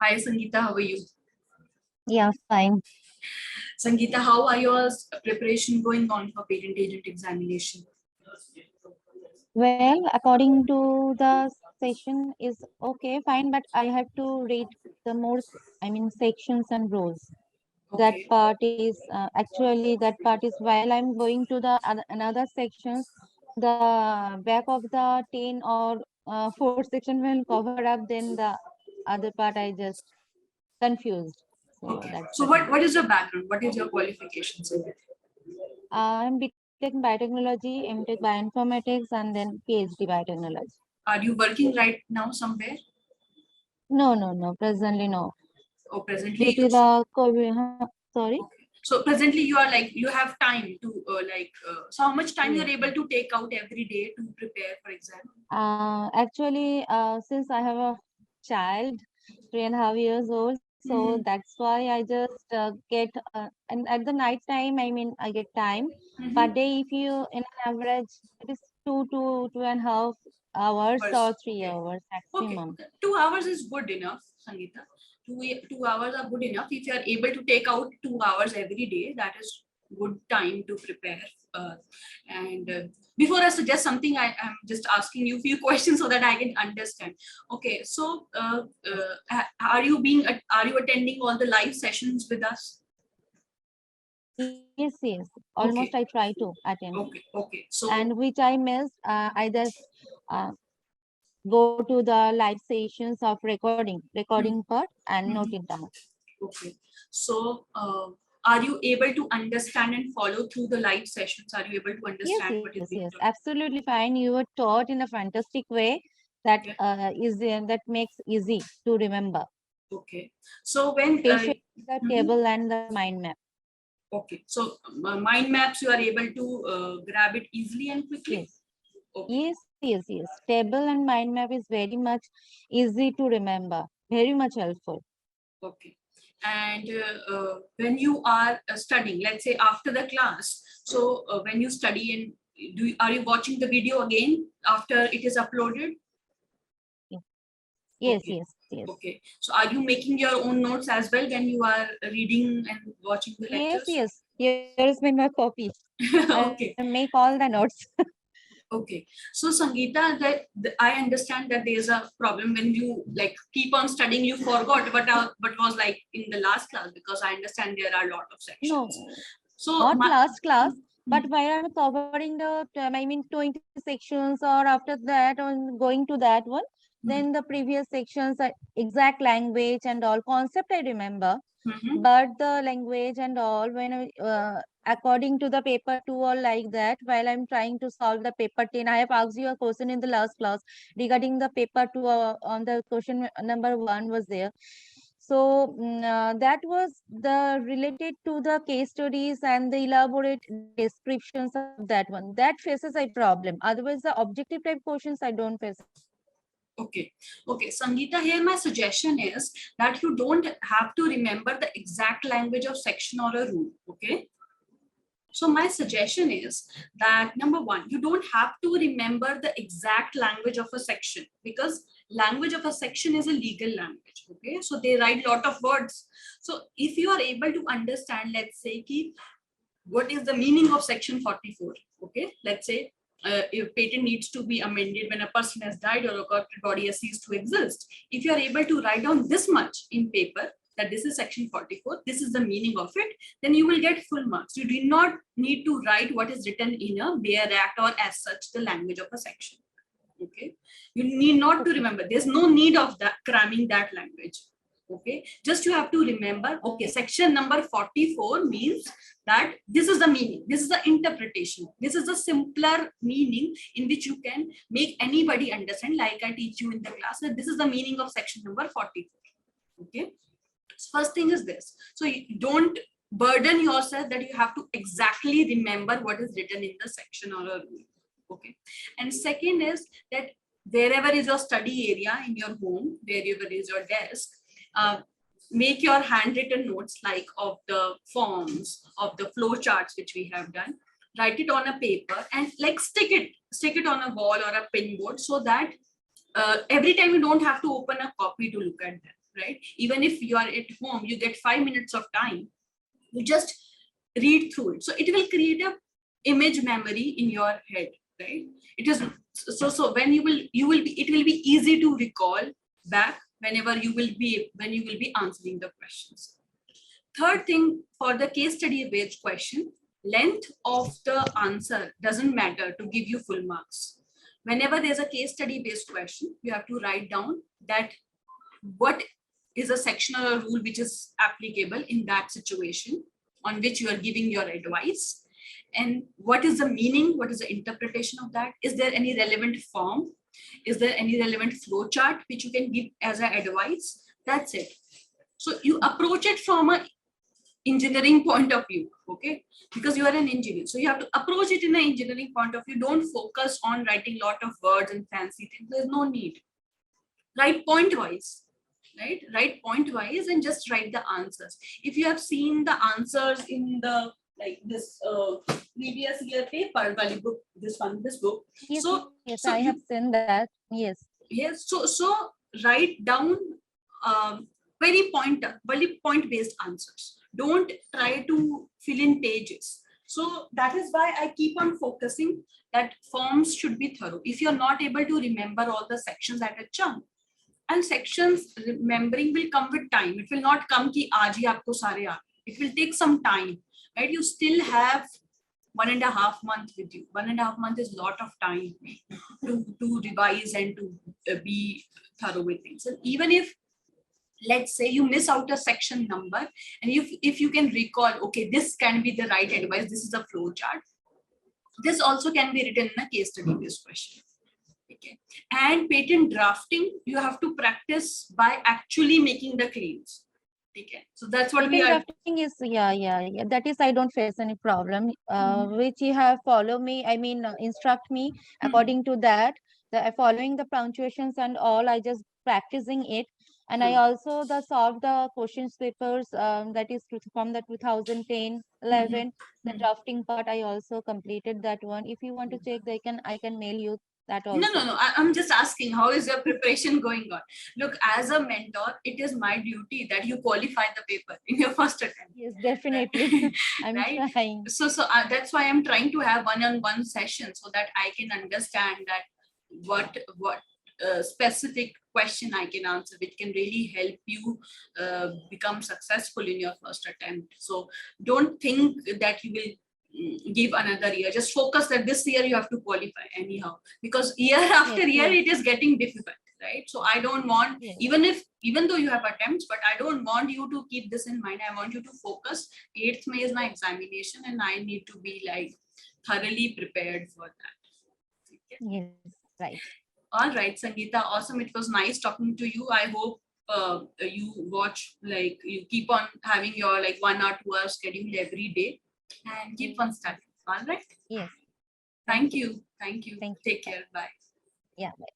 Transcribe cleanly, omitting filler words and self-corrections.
Hi Sangita, how are you? Yeah, fine. Sangita, how are your preparation going on for patent agent examination? Well, according to the session is okay, fine, but I have to read the more, sections and rules. That Okay, part is actually that part is while I'm going to the another sections, the back of the 10 or fourth section will cover up, then the other part I just confused. So okay. that's So the thing. what is your background? What is your qualifications? I'm BTech Biotechnology, MTech Bioinformatics, and then PhD Biotechnology. Are you working right now somewhere? No, no, no. Presently, no. Or Due presently to you? the COVID. Sorry. Okay. So presently you are like you have time to so how much time you Yes. are able to take out every day to prepare for exam? Actually, since I have a child, 3.5 years old, so Mm-hmm. that's why I just get and at the night time, I get time. Per Mm-hmm. day, if you in an average, it is 2 to 2.5 hours or First, three okay. hours Okay, maximum. okay. 2 hours is good enough, Sangita. 2 hours are good enough. If you are able to take out 2 hours every day, that is good time to prepare. Uh, and before I suggest something, I am just asking you a few questions so that I can understand. Okay, so are you attending all the live sessions with us? Yes, yes. Almost Okay, I try to attend, okay, okay. So and which I missed. I just uh, go to the live sessions of recording hmm, part and note hmm. it down. Okay. So, are you able to understand and follow through the live sessions? Are you able to Yes, understand what yes, is yes. being taught? Absolutely fine. You were taught in a fantastic way that Yeah. that makes easy to remember, Okay. So when especially the mhm. table and the mind map. Okay. So mind maps you are able to grab it easily and quickly. Yes, Okay. yes, yes, yes. Table and mind map is very much easy to remember. Very much helpful. Okay. And when you are studying, let's say after the class, so when you study and are you watching the video again after it is uploaded? Yes, Okay. yes, yes. Okay. So are you making your own notes as well when you are reading and watching the Yes, lectures? yes. Here is my copy. I Okay. make all the notes. Okay. So Sangeeta, I understand that there's a problem when you like keep on studying, you forgot what was like in the last class because I understand there are a lot of sections. No, So not my last class, but Mhm. while I'm covering the, 20 sections or after that on going to that one, then the previous sections, exact language and all concept I remember, Mhm. but the language and all when according to the paper 2 or like that, while I'm trying to solve the paper 10, I have asked you a question in the last class regarding the paper 2 on the question number 1 was there. So that was the related to the case studies and the elaborate descriptions of that one. That faces a problem. Otherwise, the objective type questions I don't face. Okay. Okay. Sangeeta, here my suggestion is that you don't have to remember the exact language of section or a rule. Okay. So my suggestion is that number one, you don't have to remember the exact language of a section because language of a section is a legal language. Okay. So they write a lot of words. So if you are able to understand, let's say, what is the meaning of section 44? Okay. Let's say if patent needs to be amended when a person has died or a corporate body has ceased to exist. If you are able to write down this much in paper, that this is section 44, this is the meaning of it, then you will get full marks. You do not need to write what is written in a bare act or as such the language of a section. Okay, you need not to Okay. remember. There's no need of that cramming that language. Okay, just you have to remember. Okay, Okay. section number 44 means that this is the meaning, this is the interpretation, this is the simpler meaning in which you can make anybody understand, like I teach you in the class, that this is the meaning of section number 44. Okay, so first thing is this, so you don't burden yourself that you have to exactly remember what is written in the section or a rule. Okay, and second is that wherever is your study area in your home, wherever is your desk, uh, make your handwritten notes like of the forms of the flow charts which we have done, write it on a paper and like stick it on a wall or a pin board so that every time you don't have to open a copy to look at them. right? Even if you are at home, you get 5 minutes of time, you just read through it. So it will create a image memory in your head, right? It is so when you will be, it will be easy to recall back whenever you will be answering the questions. Third thing, for the case study based question, length of the answer doesn't matter to give you full marks. Whenever there's a case study based question, you have to write down that what is a section or a rule which is applicable in that situation on which you are giving your advice, and what is the meaning, what is the interpretation of that, is there any relevant form, is there any relevant flow chart which you can give as an advice. That's it. So you approach it from a engineering point of view, okay, because you are an engineer, so you have to approach it in an engineering point of view. Don't focus on writing lot of words and fancy things. There's no need. Write point wise, right? Write point wise and just write the answers. If you have seen the answers in the like this previous year paper Bali book, this book, Yes, so yes, so I have seen that. Yes. yes, so write down very point based answers. Don't try to fill in pages. So that is why I keep on focusing that forms should be thorough. If you're not able to remember all the sections at a chunk, and sections remembering will come with time. It will not come ki aaj hi aapko sare aa. It will take some time, right? You still have 1.5 months with you. 1.5 months is a lot of time to revise and to be thorough with things. And even if, let's say, you miss out a section number, and if you can recall, okay, this can be the right advice, this is a flow chart, this also can be written in a case study based question. Okay. And patent drafting, you have to practice by actually making the claims. Okay. So that's what we Patent are. drafting is, yeah. That is, I don't face any problem. Which you have follow me, I mean, instruct me according to that. Following the punctuations and all, I just practicing it. And I also solved the questions papers that is from the 2010, 11, the drafting part. I also completed that one. If you want to check, I can mail you that also. No. I'm just asking, how is your preparation going on? Look, as a mentor, it is my duty that you qualify the paper in your first attempt. Yes, definitely. I'm Right? trying. So that's why I'm trying to have one-on-one session so that I can understand that what specific question I can answer, which can really help you become successful in your first attempt. So don't think that you will give another year. Just focus that this year you have to qualify anyhow, because year after year Yes. it is getting difficult, right? So I don't want, Yes. even though you have attempts, but I don't want you to keep this in mind. I want you to focus. 8th May is my examination and I need to be like thoroughly prepared for that. Okay. Yes, right. All right, Sangita, awesome. It was nice talking to you. I hope you watch, like you keep on having your like 1 or 2 hour schedule every day and keep on studying. All right. Yes. Thank you. Thank you. Thank you. Take care. Bye. Yeah. Bye.